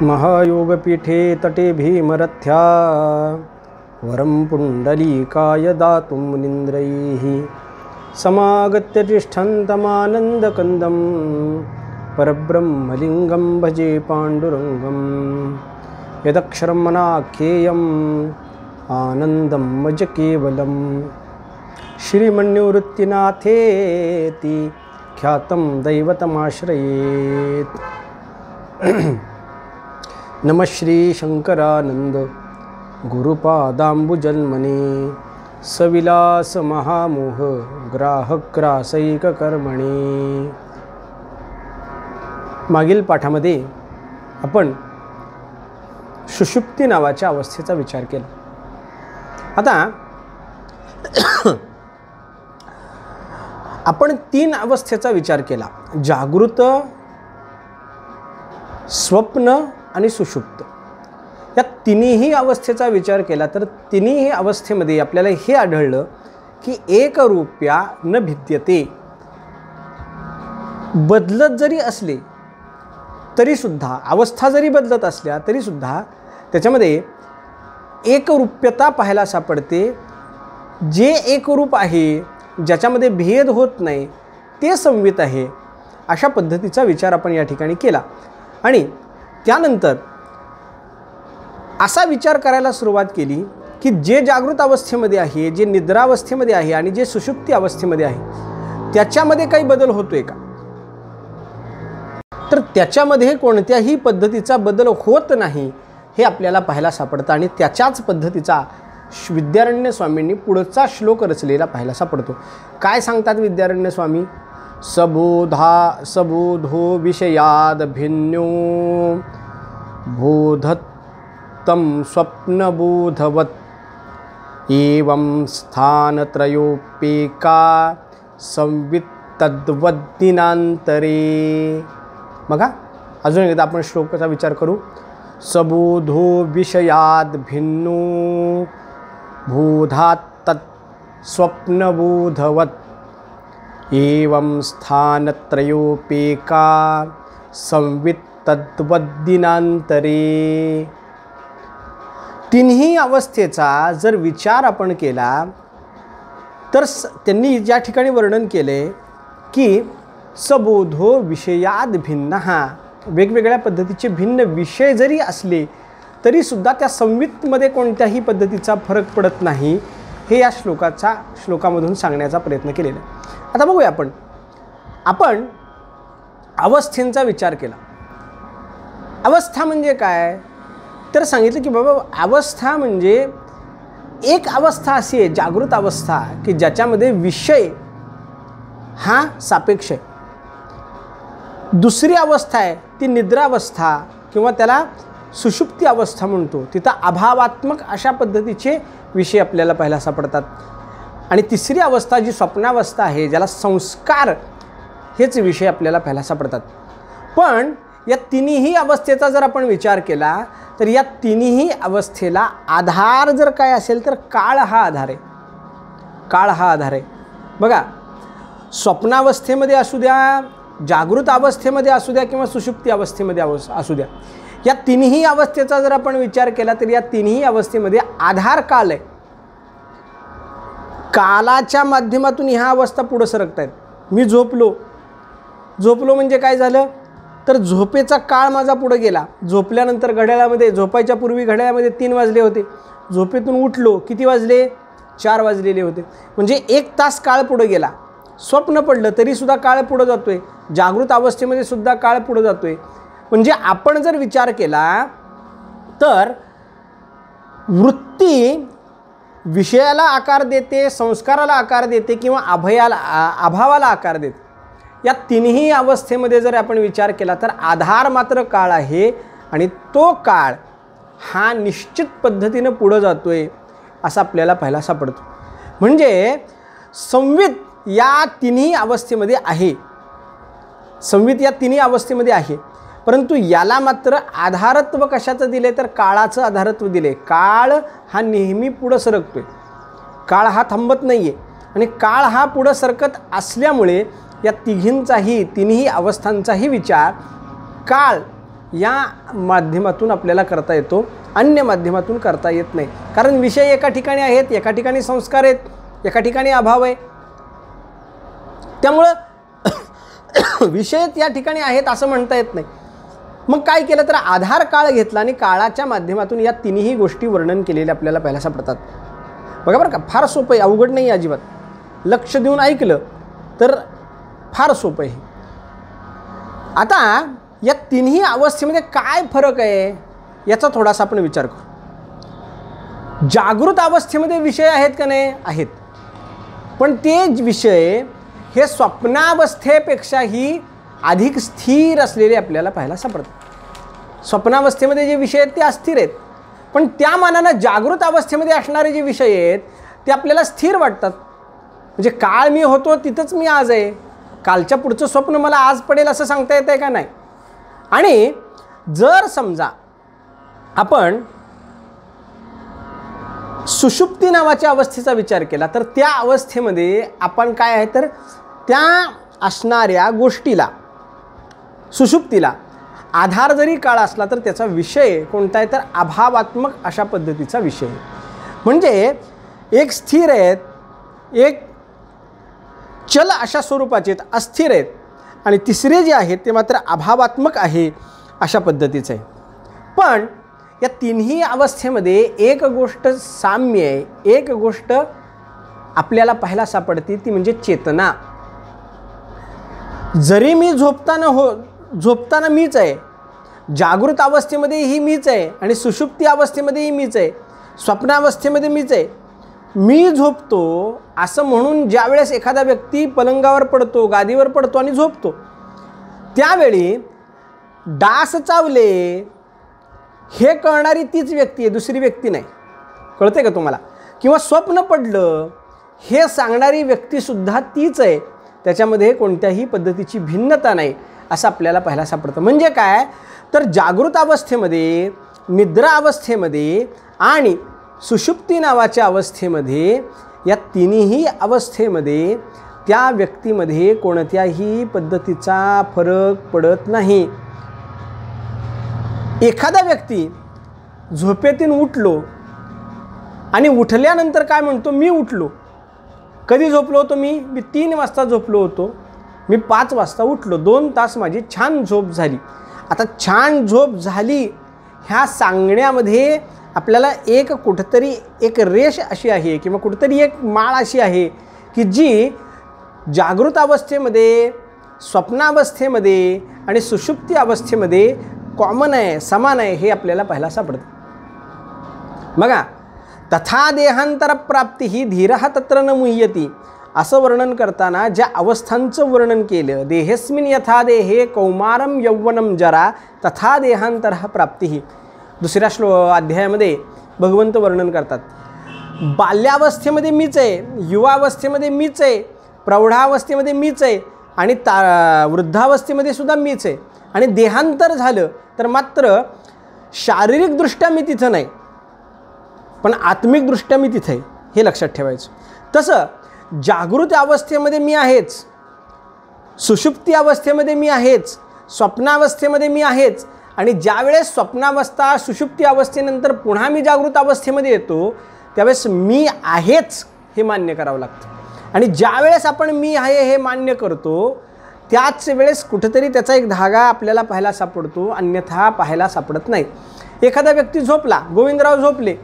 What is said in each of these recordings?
महायोगपीठे तटे भीमरथ्या वरं पुण्डलीकाय दातुं मुनीन्द्रैः समागत्य तिष्ठन्तमानन्दकन्दं परब्रह्मलिङ्गं भजे पाण्डुरङ्गं यदक्षरं मनाख्येयम् आनन्दं मज केवलं श्रीमन्निवृत्तिनाथेति ख्यातं दैवतमाश्रयेत्। नमः श्री शंकरानंद गुरुपादांबुजन्मने सविलास महामोह ग्राहक कर्मणे। मागील पाठामध्ये आपण सुषुप्ती नावाच्या अवस्थेचा विचार केला। आता आपण तीन अवस्थेचा विचार केला, जागृत, स्वप्न आणि सुषुप्त। या तिन्ही अवस्थेचा विचार केला तर तिन्ही अवस्थेमध्ये आपल्याला हे आढळलं की एकरूप्या न भिद्यते, बदलत जरी असले तरी सुद्धा, अवस्था जरी बदलत असल्या तरी सुद्धा त्याच्यामध्ये एकरूप्यता पाहायला सापडते। जे एकरूप आहे, ज्याच्यामध्ये भेद होत नाही, ते संवित आहे। अशा पद्धतीचा विचार आपण या ठिकाणी केला आणि त्यानंतर असा विचार करायला सुरुवात केली की जे जागृत अवस्थेमध्ये आहे, जे निद्रावस्थेमध्ये आहे आणि जे सुषुप्ती अवस्थेमध्ये आहे त्याच्यामध्ये काही बदल होतोय का? तर त्याच्यामध्ये कोणत्याही पद्धतीचा बदल होत नाही हे आपल्याला पाहायला सापडतं आणि त्याच्याच पद्धतीचा विद्यारण्य स्वामींनी पुढचा श्लोक रचलेला पाहायला सापडतो। काय सांगतात विद्यारण्य स्वामी? सबोधो विषयाद भिन्नो बोधत्तं स्वप्नबोधवत् एवं स्थानत्रयोपेका संवित्तद्वद्दिनांतरे। बघा अजून एकदा आपण श्लोकाचा विचार करू। सबोधो विषयाद भिन्नो बोधात् तत् स्वप्नबोधवत् एवं स्थानत्रयोपेका संवित्तद्वद्दिनांतरे। तिन्ही अवस्थेचा जर विचार आपण केला तर त्यांनी ज्या ठिकाणी वर्णन केले की सबोधो विषयाद भिन्नः, वेगवेगळ्या पद्धतीचे भिन्न विषय जरी असले तरी सुद्धा त्या संवितमध्ये कोणत्याही पद्धतीचा फरक पडत नाही, हे या श्लोकामधून सांगण्याचा प्रयत्न केलेला आहे। आता बघूया आपण अवस्थेंचा विचार केला। अवस्था म्हणजे काय? तर सांगितलं की बाबा अवस्था म्हणजे एक अवस्था अशी आहे, जागृत अवस्था, की ज्याच्यामध्ये विषय हा सापेक्ष आहे। दुसरी अवस्था आहे ती निद्रावस्था किंवा त्याला सुषुप्ती अवस्था म्हणतो, तिथं अभावात्मक अशा पद्धतीचे विषय आपल्याला पाहायला सापडतात। आणि तिसरी अवस्था जी स्वप्नावस्था आहे, ज्याला संस्कार हेच विषय आपल्याला पाहायला सापडतात। पण या तिन्ही अवस्थेचा जर आपण विचार केला तर या तिन्ही अवस्थेला आधार जर काय असेल तर काळ हा आधार आहे। काळ हा आधार आहे। बघा स्वप्नावस्थेमध्ये असू द्या, जागृत अवस्थेमध्ये असू द्या किंवा सुषुप्ती अवस्थेमध्ये असू द्या, या तिन्ही अवस्थेचा जर आपण विचार केला तर या तिन्ही अवस्थेमध्ये आधार काल आहे। कालाच्या माध्यमातून ह्या अवस्था पुढे सरकत आहेत। मी झोपलो म्हणजे काय झालं तर झोपेचा काळ माझा पुढे गेला। झोपल्यानंतर घड्याळामध्ये, झोपायच्या पूर्वी घड्याळामध्ये 3 वाजले होते, झोपेतून उठलो किती वाजले? 4 वाजलेले होते, म्हणजे 1 तास काळ पुढे गेला। स्वप्न पडलं तरी सुद्धा काळ पुढे जातोय, जागृत अवस्थेमध्ये सुद्धा काळ पुढे जातोय। म्हणजे आपण जर विचार केला तर वृत्ती विषयाला आकार देते, संस्काराला आकार देते किंवा अभावाला आकार देते। या तिन्ही अवस्थेमध्ये जर आपण विचार केला तर आधार मात्र काळ आहे आणि तो काळ हा निश्चित पद्धतीने पुढे जातोय असं आपल्याला पाहायला सापडतो। म्हणजे संवित या तिन्ही अवस्थेमध्ये आहे, संवित या तिन्ही अवस्थेमध्ये आहे, परंतु याला मात्र आधारत्व कशाचं दिले तर काळाचं आधारत्व दिले। काळ हा नेहमी पुढे सरकतोय, काळ हा थांबत नाहीये आणि काळ हा पुढे सरकत असल्यामुळे या तिन्ही अवस्थांचाही विचार काळ या माध्यमातून आपल्याला करता येतो, अन्य माध्यमातून करता येत नाही. कारण विषय एका ठिकाणी आहेत, एका ठिकाणी संस्कार आहेत, एका ठिकाणी अभाव आहे. त्यामुळं विषयच या ठिकाणी आहेत असं म्हणता येत नाही. मग काय केलं तर आधार काळ घेतला आणि काळाच्या माध्यमातून या तिन्ही गोष्टी वर्णन केलेल्या आपल्याला पाहायला सापडतात. बघा बरं का, फार सोपं आहे, अवघड नाही अजिबात. लक्ष देऊन ऐकलं तर फार सोपं आहे. आता या तिन्ही अवस्थेमध्ये काय फरक आहे याचा थोडासा आपण विचार करू. जागृत अवस्थेमध्ये विषय आहेत का नाही? आहेत. पण ते विषय हे स्वप्नावस्थेपेक्षाही अधिक स्थिर असलेले आपल्याला पाहायला सापडतात. स्वप्नावस्थेमध्ये जे विषय आहेत ते अस्थिर आहेत, पण त्या मानानं जागृत अवस्थेमध्ये असणारे जे विषय आहेत ते आपल्याला स्थिर वाटतात. म्हणजे काल मी होतो तिथंच मी आज आहे, कालच्या पुढचं स्वप्न मला आज पडेल असं सांगता येतं आहे का? नाही. आणि जर समजा आपण सुषुप्ती नावाच्या अवस्थेचा विचार केला तर त्या अवस्थेमध्ये आपण काय आहे तर त्या असणाऱ्या गोष्टीला, सुषुप्तीला आधार जरी काळ असला तर त्याचा विषय कोणता आहे तर अभावात्मक अशा पद्धतीचा विषय. म्हणजे एक स्थिर आहेत, एक चल अशा स्वरूपाचे आहेत, अस्थिर आहेत, आणि तिसरे जे आहेत ते मात्र अभावात्मक आहे अशा पद्धतीचं आहे. पण या तिन्ही अवस्थेमध्ये एक गोष्ट साम्य आहे, एक गोष्ट आपल्याला सापडते ती म्हणजे चेतना. जरी मी झोपताना मीच आहे, जागृत अवस्थेमध्येही मीच आहे आणि सुषुप्ती अवस्थेमध्येही मीच आहे, स्वप्नावस्थेमध्ये मीच आहे. मी झोपतो असं म्हणून ज्यावेळेस एखादा व्यक्ती पलंगावर पडतो, गादीवर पडतो आणि झोपतो, त्यावेळी डास चावले हे कळणारी तीच व्यक्ती आहे, दुसरी व्यक्ती नाही. कळते का तुम्हाला? किंवा स्वप्न पडलं हे सांगणारी व्यक्तीसुद्धा तीच आहे, त्याच्यामध्ये कोणत्याही पद्धतीची भिन्नता नाही असं आपल्याला पाहायला सापडतं. म्हणजे काय तर जागृत अवस्थेमध्ये, निद्रा अवस्थेमध्ये आणि सुषुप्ती नावाच्या अवस्थेमध्ये, या तिन्ही अवस्थेमध्ये त्या व्यक्तीमध्ये कोणत्याही पद्धतीचा फरक पडत नाही. एखादा व्यक्ती झोपेतून उठलो आणि उठल्यानंतर काय म्हणतो, मी उठलो. कधी झोपलो होतो मी 3 वाजता झोपलो होतो, मी 5 वाजता उठलो, 2 तास माझी छान झोप झाली. आता छान झोप झाली ह्या सांगण्यामध्ये आपल्याला एक कुठंतरी एक रेष अशी आहे किंवा कुठंतरी एक माळ अशी आहे की जी जागृत अवस्थेमध्ये, स्वप्नावस्थेमध्ये आणि सुषुप्ती अवस्थेमध्ये कॉमन आहे, समान आहे, हे आपल्याला पाहायला सापडतं. बघा, तथा देहांतर प्राप्ती ही धीरः तत्र न मुह्यती असं वर्णन करताना ज्या अवस्थांचं वर्णन केलं, देहेस्मिन यथा देहे कौमारम यौवनम जरा तथा देहांतरः प्राप्ती, दुसऱ्या अध्यायामध्ये भगवंत वर्णन करतात. बाल्यावस्थेमध्ये मीच आहे, युवावस्थेमध्ये मीच आहे, प्रौढावस्थेमध्ये मीच आहे आणि वृद्धावस्थेमध्ये सुद्धा मीच आहे. आणि देहांतर झालं तर मात्र शारीरिकदृष्ट्या मी तिथं नाही, पण आत्मिकदृष्ट्या मी तिथे आहे, हे लक्षात ठेवायचं. तसं जागृत अवस्थेमध्ये मी आहेच, सुषुप्ती अवस्थेमध्ये मी आहेच, स्वप्नावस्थेमध्ये मी आहेच, आणि ज्यावेळेस स्वप्नावस्था सुषुप्ती अवस्थेनंतर पुन्हा मी जागृत अवस्थेमध्ये येतो त्यावेळेस मी आहेच हे मान्य करावं लागतं. आणि ज्यावेळेस आपण मी आहे हे मान्य करतो त्याच वेळेस कुठेतरी त्याचा एक धागा आपल्याला पाहायला सापडतो, अन्यथा पाहायला सापडत नाही. एखादा व्यक्ती झोपला, गोविंदराव झोपले,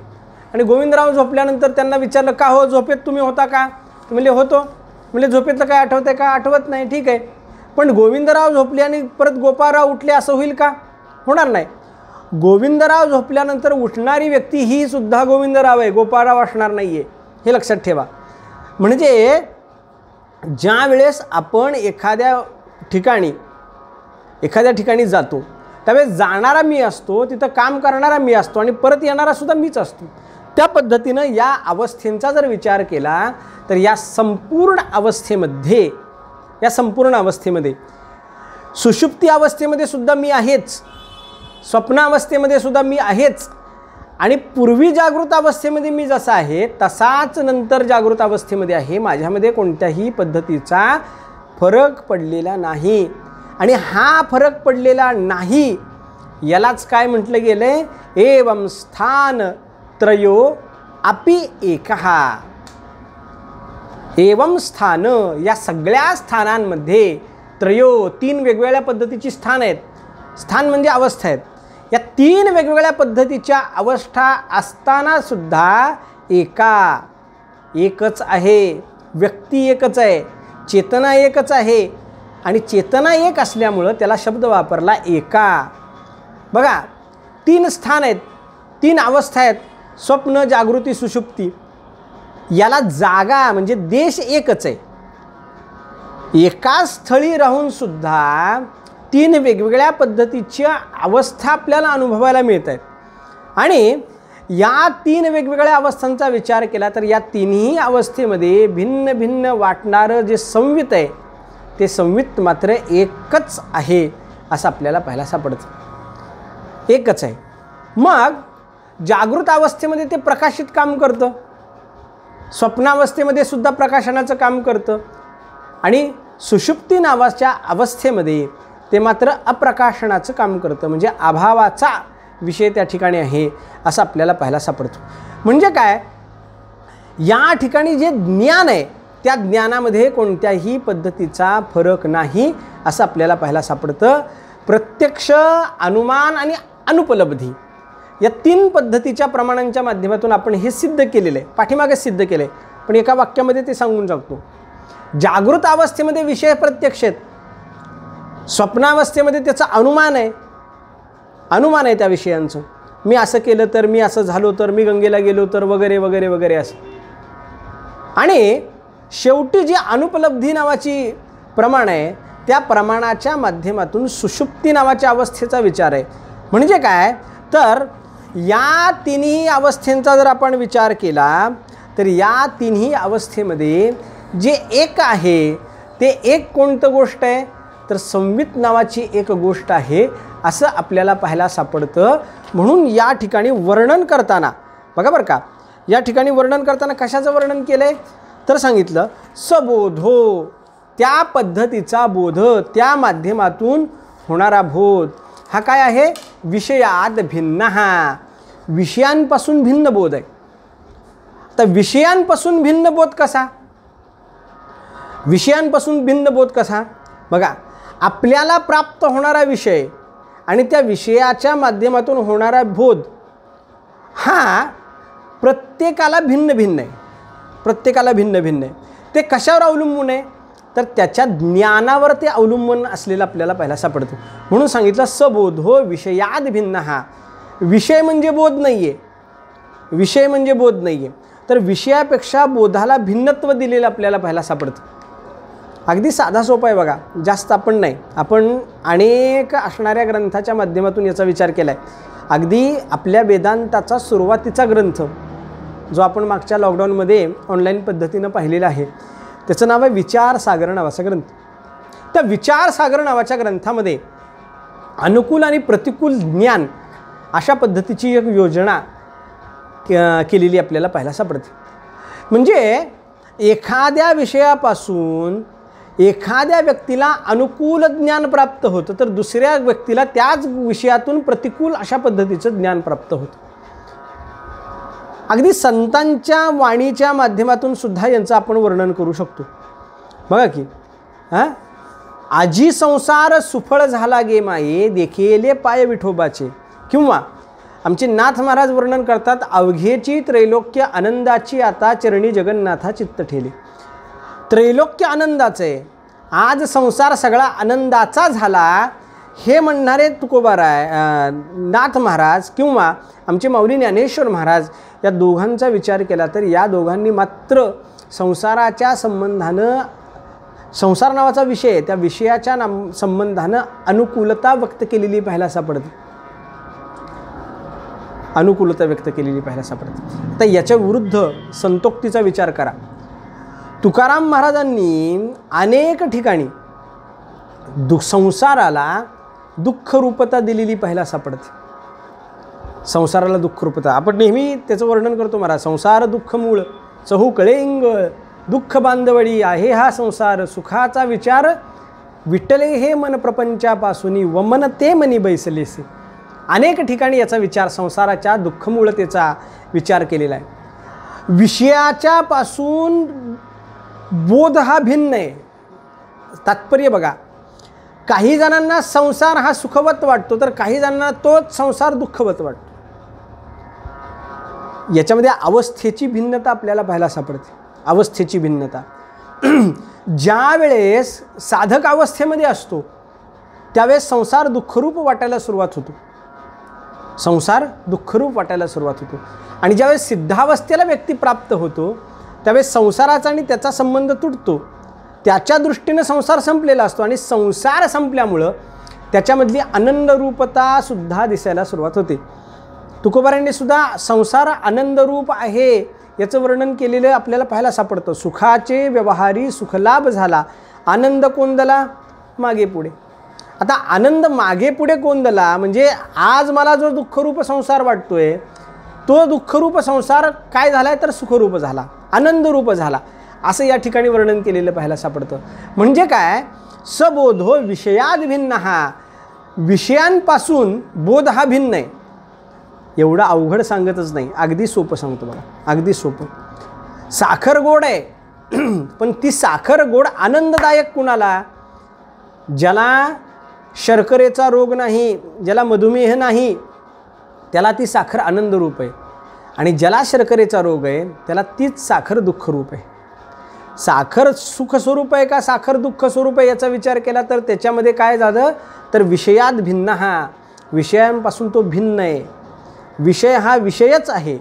आणि गोविंदराव झोपल्यानंतर त्यांना विचारलं, का हो झोपेत तुम्ही होता का? म्हणले होतो. म्हणजे झोपेतलं काय आठवत आहे का? आठवत नाही. ठीक आहे, पण गोविंदराव झोपले आणि परत गोपाळराव उठले असं होईल का? होणार नाही. गोविंदराव झोपल्यानंतर उठणारी व्यक्ती ही सुद्धा गोविंदराव आहे, गोपाळराव असणार नाही आहे, हे लक्षात ठेवा. म्हणजे ज्या वेळेस आपण एखाद्या ठिकाणी जातो त्यावेळेस जाणारा मी असतो, तिथं काम करणारा मी असतो आणि परत येणारा सुद्धा मीच असतो. त्या पद्धतीनं या अवस्थेंचा जर विचार केला तर या संपूर्ण अवस्थेमध्ये सुषुप्ती अवस्थेमध्ये सुद्धा मी आहेच, स्वप्नावस्थेमध्ये सुद्धा मी आहेच, आणि पूर्वी जागृत अवस्थेमध्ये मी जसा आहे तसाच नंतर जागृत अवस्थेमध्ये आहे. माझ्यामध्ये कोणत्याही पद्धतीचा फरक पडलेला नाही. आणि हा फरक पडलेला नाही यालाच काय म्हटलं गेलंय, एवं स्थान त्रयो अपि एकहा. एवं स्थान, या सगळ्या स्थानांमध्ये त्रयो, 3 वेगवेगळ्या पद्धतीची स्थान आहेत. स्थान म्हणजे अवस्था आहेत. या 3 वेगवेगळ्या पद्धतीच्या अवस्था असताना सुद्धा एकच आहे. व्यक्ती एकच आहे, चेतना एकच आहे. आणि चेतना एक असल्यामुळं त्याला शब्द वापरला एका. बघा 3 स्थान आहेत, 3 अवस्था आहेत, स्वप्न, जागृती, सुषुप्ती. याला जागा म्हणजे देश एकच आहे. एकाच स्थळी राहून सुद्धा 3 वेगवेगळ्या पद्धतीच्या अवस्था आपल्याला अनुभवायला मिळत आहेत. आणि या 3 वेगवेगळ्या अवस्थांचा विचार केला तर या 3ही अवस्थेमध्ये भिन्न भिन्न वाटणारं जे संवित आहे ते संवित मात्र एकच आहे असं आपल्याला पाहायला सापडतं. एकच आहे. मग जागृत अवस्थेमध्ये ते प्रकाशित काम करतं, स्वप्नावस्थेमध्ये सुद्धा प्रकाशनाचं काम करतं, आणि सुषुप्ती नावाच्या अवस्थेमध्ये ते मात्र अप्रकाशनाचं काम करतं. म्हणजे अभावाचा विषय त्या ठिकाणी आहे असं आपल्याला पाहायला सापडतं. म्हणजे काय, या ठिकाणी जे ज्ञान आहे त्या ज्ञानामध्ये कोणत्याही पद्धतीचा फरक नाही असं आपल्याला पाहायला सापडतं. प्रत्यक्ष, अनुमान आणि अनुपलब्धी या 3 पद्धतीच्या प्रमाणांच्या माध्यमातून आपण हे सिद्ध केलेलं आहे, पाठीमागे सिद्ध केलं आहे. पण एका वाक्यामध्ये ते सांगून सांगतो. जागृत अवस्थेमध्ये विषय प्रत्यक्ष आहेत, स्वप्नावस्थेमध्ये त्याचं अनुमान आहे. अनुमान आहे त्या विषयांचं. मी असं केलं तर, मी असं झालो तर, मी गंगेला गेलो तर, वगैरे वगैरे वगैरे असं. आणि शेवटी जी अनुपलब्धी नावाची प्रमाण आहे त्या प्रमाणाच्या माध्यमातून सुषुप्ती नावाच्या अवस्थेचा विचार आहे. म्हणजे काय तर या 3ही अवस्थेंचा जर आपण विचार केला तर या 3ही अवस्थेमध्ये जे एक आहे ते एक कोणतं गोष्ट आहे तर संवित नावाची एक गोष्ट आहे असं आपल्याला पाहायला सापडतं. म्हणून या ठिकाणी वर्णन करताना बघा बरं का, या ठिकाणी वर्णन करताना कशाचं वर्णन केलं आहे तर सांगितलं सबोधो, त्या पद्धतीचा बोध, त्या माध्यमातून होणारा बोध हा काय आहे, विषयात भिन्न, हा विषयांपासून भिन्न बोध आहे. तर विषयांपासून भिन्न बोध कसा, विषयांपासून भिन्न बोध कसा बघा, आपल्याला प्राप्त होणारा विषय आणि त्या विषयाच्या माध्यमातून होणारा बोध हा प्रत्येकाला भिन्न भिन्न आहे. प्रत्येकाला भिन्न भिन्न आहे. ते कशावर अवलंबून आहे तर त्याच्या ज्ञानावर ते अवलंबून असलेलं आपल्याला पाहायला सापडतं. म्हणून सांगितलं सबोधो विषयाद भिन्न, हा विषय म्हणजे बोध नाही आहे, विषय म्हणजे बोध नाही आहे. तर विषयापेक्षा बोधाला भिन्नत्व दिलेलं आपल्याला पाहायला सापडतं. अगदी साधा सोपा आहे बघा, जास्त आपण नाही, आपण अनेक असणाऱ्या ग्रंथाच्या माध्यमातून याचा विचार केला आहे. अगदी आपल्या वेदांताचा सुरुवातीचा ग्रंथ जो आपण मागच्या लॉकडाऊनमध्ये ऑनलाईन पद्धतीनं पाहिलेला आहे त्याचं नाव आहे विचारसागर नावाचा ग्रंथ. त्या विचारसागर नावाच्या ग्रंथामध्ये अनुकूल आणि प्रतिकूल ज्ञान अशा पद्धतीची एक योजना केलेली आपल्याला पाहायला सापडते. म्हणजे एखाद्या विषयापासून एखाद्या व्यक्तीला अनुकूल ज्ञान प्राप्त होतं तर दुसऱ्या व्यक्तीला त्याच विषयातून प्रतिकूल अशा पद्धतीचं ज्ञान प्राप्त होतं. अगदी संतांच्या वाणीच्या माध्यमातून सुद्धा यांचं आपण वर्णन करू शकतो. बघा की आजी संसार सुफळ झाला गे माये, देखेले पाय विठोबाचे. किंवा आमचे नाथ महाराज वर्णन करतात, अवघेची त्रैलोक्य आनंदाची आता चरणी जगन्नाथा चित्त ठेले. त्रैलोक्य आनंदाचं आहे, आज संसार सगळा आनंदाचा झाला हे म्हणणारे तुकोबाराय नाथ महाराज किंवा आमचे माऊली ज्ञानेश्वर महाराज या दोघांचा विचार केला तर या दोघांनी मात्र संसाराच्या संबंधानं, संसार नावाचा विषय त्या विषयाच्या संबंधानं अनुकूलता व्यक्त केलेली पाहायला सापडते. अनुकूलता व्यक्त केलेली पाहायला सापडते. तर याच्या विरुद्ध संतोक्तीचा विचार करा. तुकाराम महाराजांनी अनेक ठिकाणी संसाराला दुःखरूपता दिलेली पाहायला सापडते. संसाराला दुःखरूपता आपण नेहमी त्याचं वर्णन करतो महाराज, संसार दुःख मूळ चहू कळे इंगळ, दुःख बांधवडी आहे हा संसार, सुखाचा विचार विठ्ठले हे मन प्रपंचापासून वमन ते मनी बैसलेसे. अनेक ठिकाणी याचा विचार, संसाराच्या दुःखमूलतेचा विचार केलेला आहे. विषयाच्या पासून बोध हा भिन्न आहे. तात्पर्य बघा, काही जणांना संसार हा सुखवत वाटतो, तर काही जणांना तोच संसार दुःखवत वाटतो. याच्यामध्ये अवस्थेची भिन्नता आपल्याला पाहायला सापडते. अवस्थेची भिन्नता. ज्या वेळेस साधक अवस्थेमध्ये असतो त्यावेळेस संसार दुःखरूप वाटायला सुरुवात होतो. संसार दुःखरूप वाटायला सुरुवात होतो. आणि ज्यावेळेस सिद्धावस्थेला व्यक्ती प्राप्त होतो त्यावेळेस संसाराचा आणि त्याचा संबंध तुटतो. त्याच्या दृष्टीनं संसार संपलेला असतो आणि संसार संपल्यामुळं त्याच्यामधली आनंदरूपतासुद्धा दिसायला सुरुवात होते. तुकोबारांनी सुद्धा संसार आनंदरूप आहे याचं वर्णन केलेलं आपल्याला पाहायला सापडतं. सुखाचे व्यवहारी सुखलाभ झाला, आनंद कोंदला मागे पुढे. आता आनंद मागे पुढे कोंदला म्हणजे आज मला जो दुःखरूप संसार वाटतोय तो दुःखरूप संसार काय झाला आहे तर सुखरूप झाला, आनंदरूप झाला, असं या ठिकाणी वर्णन केलेलं पाहायला सापडतं. म्हणजे काय, सबोधो विषयाद भिन्न, हा विषयांपासून बोध हा भिन्न आहे. एवढं अवघड सांगतच नाही, अगदी सोपं सांगतो बघा, अगदी सोपं. साखर गोड आहे पण ती साखर गोड आनंददायक कुणाला? ज्याला शर्करेचा रोग नाही, ज्याला मधुमेह नाही, त्याला ती साखर आनंदरूप आहे. आणि ज्याला शर्करेचा रोग आहे त्याला तीच साखर दुःखरूप आहे. साखर सुखस्वरूप आहे का साखर दुःख स्वरूप आहे याचा विचार केला तर त्याच्यामध्ये काय झालं तर विषयात भिन्न, हा विषयांपासून तो भिन्न आहे. विषय हा विषयच आहे,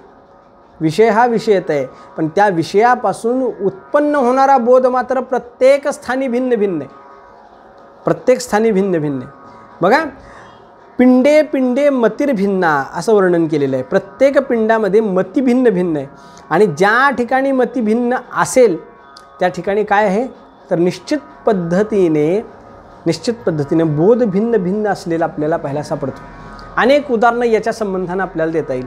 विषय हा विषयच आहे, पण त्या विषयापासून उत्पन्न होणारा बोध मात्र प्रत्येक स्थानी भिन्न भिन्न आहे. प्रत्येक स्थानी भिन्न भिन्न आहे. बघा, पिंडे पिंडे मतिर्भिन्ना असं वर्णन केलेलं आहे. प्रत्येक पिंडामध्ये मती भिन्न भिन्न आहे. आणि ज्या ठिकाणी मती भिन्न असेल त्या ठिकाणी काय आहे तर निश्चित पद्धतीने बोध भिन्न भिन्न असलेला आपल्याला पाहायला सापडतो. अनेक उदाहरणं याच्या संबंधानं आपल्याला देता येईल.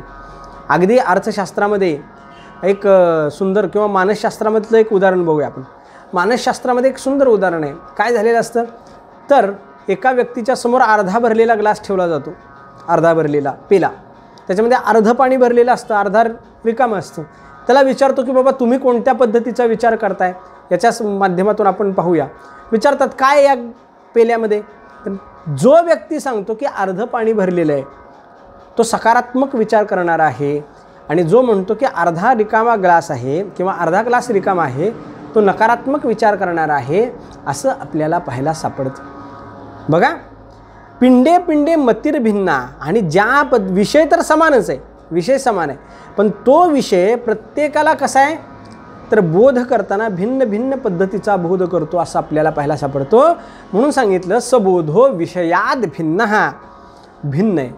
अगदी अर्थशास्त्रामध्ये एक सुंदर किंवा मानसशास्त्रामधलं एक उदाहरण बघूया आपण. मानसशास्त्रामध्ये एक सुंदर उदाहरण आहे. काय झालेलं असतं तर एका व्यक्तीच्या समोर अर्धा भरलेला ग्लास ठेवला जातो, अर्धा भरलेला पेला, त्याच्यामध्ये अर्ध पाणी भरलेलं असतं, अर्धा रिकामं असतं. त्याला विचारतो की बाबा तुम्ही कोणत्या पद्धतीचा विचार करताय, याच्या माध्यमातून आपण पाहूया. विचारतात काय या पेल्यामध्ये, तर जो व्यक्ती सांगतो की अर्ध पाणी भरलेलं आहे तो सकारात्मक विचार करणारा आहे, आणि जो म्हणतो की अर्धा रिकामा ग्लास आहे किंवा अर्धा ग्लास रिकामा आहे तो नकारात्मक विचार करणारा आहे, असं आपल्याला पाहायला सापडतं. बघा, पिंडे पिंडे मतिर्भिन्ना, आणि ज्या विषय तर समानच आहे, विषय समान आहे, पण तो विषय प्रत्येकाला कसा आहे तर बोध करताना भिन्न भिन्न पद्धतीचा बोध करतो असं आपल्याला पाहायला सापडतो. म्हणून सांगितलं सबोधो विषयाद भिन्न, हा भिन्न आहे.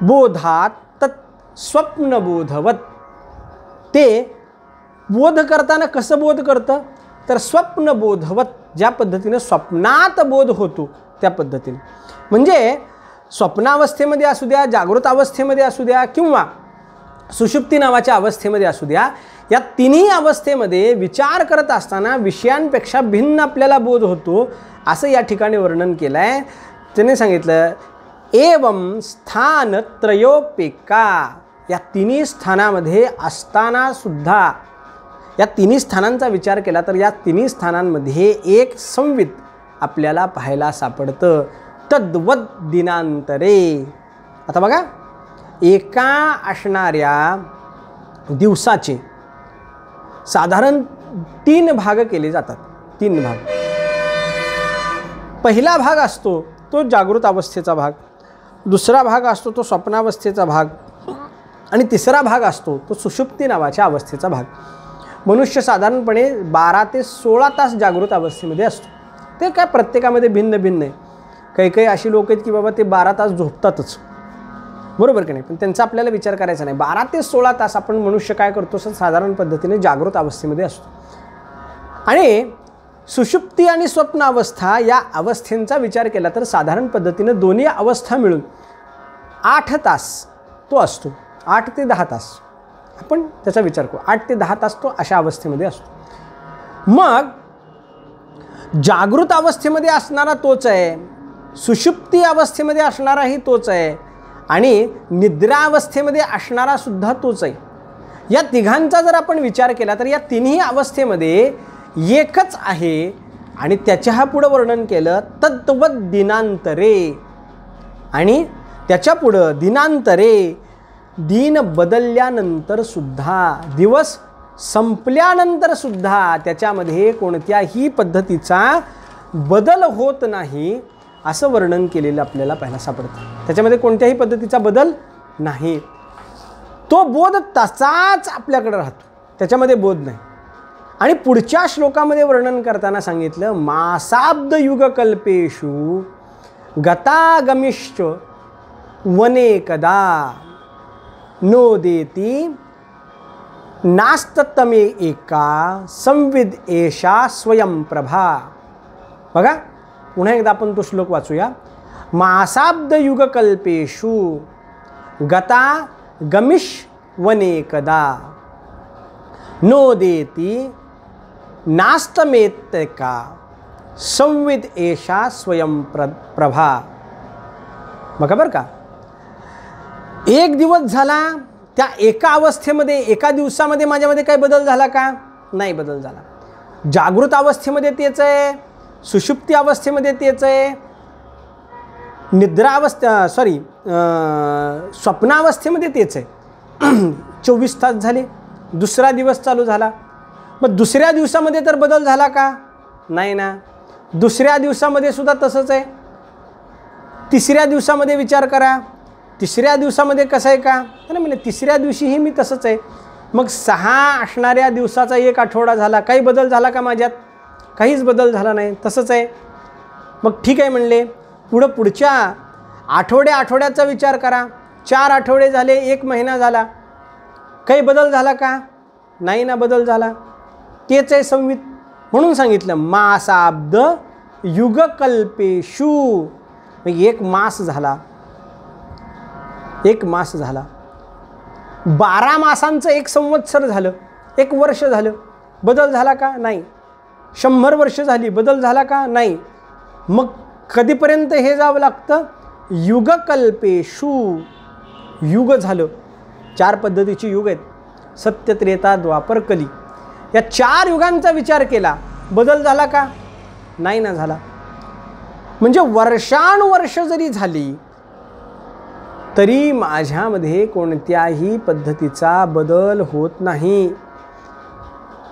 बोधात तत् स्वप्नबोधवत, ते बोध करताना कसं बोध करतं तर स्वप्नबोधवत, ज्या पद्धतीनं स्वप्नात बोध होतो त्या पद्धतीने. म्हणजे स्वप्नावस्थेमध्ये असू द्या, जागृत अवस्थेमध्ये असू द्या किंवा सुषुप्ती नावाच्या अवस्थेमध्ये असू द्या, या तिन्ही अवस्थेमध्ये विचार करत असताना विषयांपेक्षा भिन्न आपल्याला बोध होतो असं या ठिकाणी वर्णन केलं आहे. त्याने सांगितलं एवं स्थानत्रयोपेका, या तिन्ही स्थानामध्ये असतानासुद्धा, या तिन्ही स्थानांचा विचार केला तर या तिन्ही स्थानांमध्ये एक संवित आपल्याला पाहायला सापडतं. तद्वत दिनांतरे. आता बघा, एका असणाऱ्या दिवसाचे साधारण 3 भाग केले जातात. 3 भाग. पहिला भाग असतो तो जागृत अवस्थेचा भाग, दुसरा भाग असतो तो स्वप्नावस्थेचा भाग, आणि तिसरा भाग असतो तो सुषुप्ती नावाच्या अवस्थेचा भाग. मनुष्य साधारणपणे 12 ते 16 तास जागृत अवस्थेमध्ये असतो. ते काय प्रत्येकामध्ये भिन्न भिन्न आहे. काही काही अशी लोक आहेत की बाबा ते 12 तास झोपतातच, बरोबर की नाही, पण त्यांचा आपल्याला विचार करायचा नाही. 12 ते 16 तास आपण मनुष्य काय करतो साधारण पद्धतीने जागृत अवस्थेमध्ये असतो. आणि सुषुप्ती आणि स्वप्न अवस्था या अवस्थेंचा विचार केला तर साधारण पद्धतीने दोन्ही अवस्था मिळून 8 तास तो असतो. 8 ते 10 तास आपण त्याचा विचार करू. 8 ते 10 तास तो अशा अवस्थेमध्ये असतो. मग जागृत अवस्थेमध्ये असणारा तोच आहे, सुषुप्ती अवस्थेमध्ये असणाराही तोच आहे, आणि निद्रावस्थेमध्ये असणारा सुद्धा तोच आहे. या तिघांचा जर आपण विचार केला तर या तिन्ही अवस्थेमध्ये एकच आहे. आणि त्याच्या पुढं वर्णन केलं तद्वत दिनांतरे, आणि त्याच्या पुढं दिनांतरे, दिन बदलल्यानंतर सुद्धा, दिवस संपल्यानंतर सुद्धा त्याच्यामध्ये कोणत्याही पद्धतीचा बदल होत नाही असं वर्णन केलेलं आपल्याला पाहायला सापडतं. त्याच्यामध्ये कोणत्याही पद्धतीचा बदल नाही. तो बोध तसाच आपल्याकडे राहतो, त्याच्यामध्ये बोध नाही. आणि पुढच्या श्लोकामध्ये वर्णन करताना सांगितलं मासाब्द युगकल्पेषु गतागमिश्च वने कदा नोदेती नास्ततमे एका संविद एषा स्वयंप्रभा. बघा पुन्हा एकदा आपण तो श्लोक वाचूया. मासाब्द युगकल्पेषु गता गमिश वने कदा नोदेती नास्तमेत्का संविद एषा स्वयंप्रभा. बघा बरं का, एक दिवस झाला, त्या एका अवस्थेमध्ये एका दिवसामध्ये माझ्यामध्ये काही बदल झाला का? नाही बदल झाला. जागृत अवस्थेमध्ये तेच आहे, सुषुप्ती अवस्थेमध्ये तेच आहे, स्वप्नावस्थेमध्ये तेच आहे. 24 तास झाले, दुसरा दिवस चालू झाला. मग दुसऱ्या दिवसामध्ये तर बदल झाला का? नाही ना. दुसऱ्या दिवसामध्ये सुद्धा तसंच आहे. तिसऱ्या दिवसामध्ये विचार करा, तिसऱ्या दिवसामध्ये कसं आहे का? नाही म्हणजे तिसऱ्या दिवशीही मी तसंच आहे. मग 6 असणाऱ्या दिवसाचा 1 आठवडा झाला, काही बदल झाला का माझ्यात? काहीच बदल झाला नाही, तसंच आहे. मग ठीक आहे म्हणले. पुढच्या आठवड्याचा विचार करा. 4 आठवडे झाले, 1 महिना झाला, काही बदल झाला का? नाही ना, बदल झाला. तेच आहे संवित. म्हणून सांगितलं मासाब्द युगकल्पेषु. 1 मास झाला, 1 मास झाला. 12 मासांचं 1 संवत्सर झालं, 1 वर्ष झालं, बदल झाला का? नाही. 100 वर्ष झाली, बदल झाला का? नाही. मग कधीपर्यंत हे जावं लागतं? युगकल्पेषु. युग झालं. 4 पद्धतीची युग आहेत, सत्य, त्रेता, द्वापर, कली. या 4 युगांचा विचार केला, बदल झाला का? नाही ना झाला. म्हणजे वर्षानुवर्ष जरी झाली तरी माझ्यामध्ये कोणत्याही पद्धतीचा बदल होत नाही.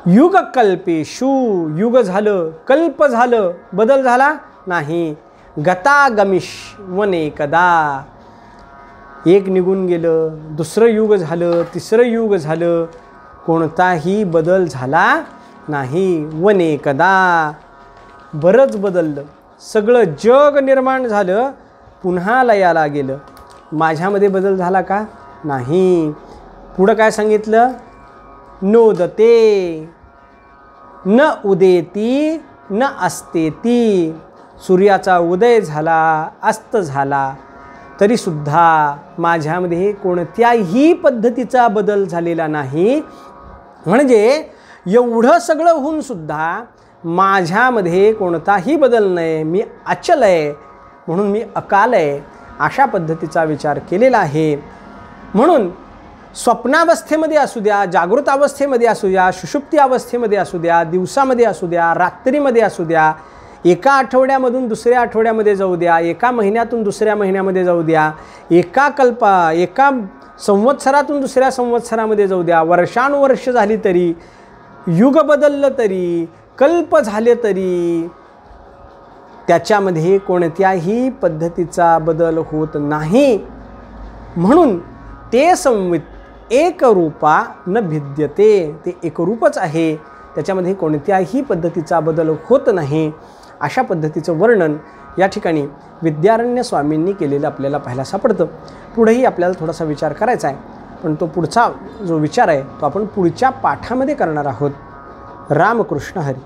युगकल्पेषु, युग झालं, कल्प झालं, बदल झाला नाही. गतागमिश वने कदा. 1 निघून गेलं, दुसरं युग झालं, तिसरं युग झालं, कोणताही बदल झाला नाही. वने कदा, बरंच बदललं, सगळं जग निर्माण झालं, पुन्हा लयाला गेलं. माझ्यामध्ये बदल झाला का? नाही. पुढं काय सांगितलं? नोदते न उदेती न अस्तेती. सूर्याचा उदय झाला, अस्त झाला, तरीसुद्धा माझ्यामध्ये कोणत्याही पद्धतीचा बदल झालेला नाही. म्हणजे एवढं सगळं होऊन सुद्धा माझ्यामध्ये कोणताही बदल नाही. मी अचल आहे, म्हणून मी अकाल आहे, अशा पद्धतीचा विचार केलेला आहे. म्हणून स्वप्नावस्थेमध्ये असू द्या, जागृत अवस्थेमध्ये असू द्या, सुषुप्ती अवस्थेमध्ये असू द्या, दिवसामध्ये असू द्या, रात्रीमध्ये असू द्या, एका आठवड्यामधून दुसऱ्या आठवड्यामध्ये जाऊ द्या, एका महिन्यातून दुसऱ्या महिन्यामध्ये जाऊ द्या, एका संवत्सरातून दुसऱ्या संवत्सरामध्ये जाऊ द्या, वर्षानुवर्ष झाली तरी, युग बदललं तरी, कल्प झाले तरी, त्याच्यामध्ये कोणत्याही पद्धतीचा बदल होत नाही. म्हणून ते संवित एकरूपा न भिद्यते. ते एकरूपच आहे, त्याच्यामध्ये कोणत्याही पद्धतीचा बदल होत नाही. अशा पद्धतीचं वर्णन या ठिकाणी विद्यारण्य स्वामींनी केलेलं आपल्याला पाहायला सापडतं. पुढेही आपल्याला थोडासा विचार करायचा आहे, पण तो पुढचा जो विचार आहे तो आपण पुढच्या पाठामध्ये करणार आहोत. रामकृष्ण हरी.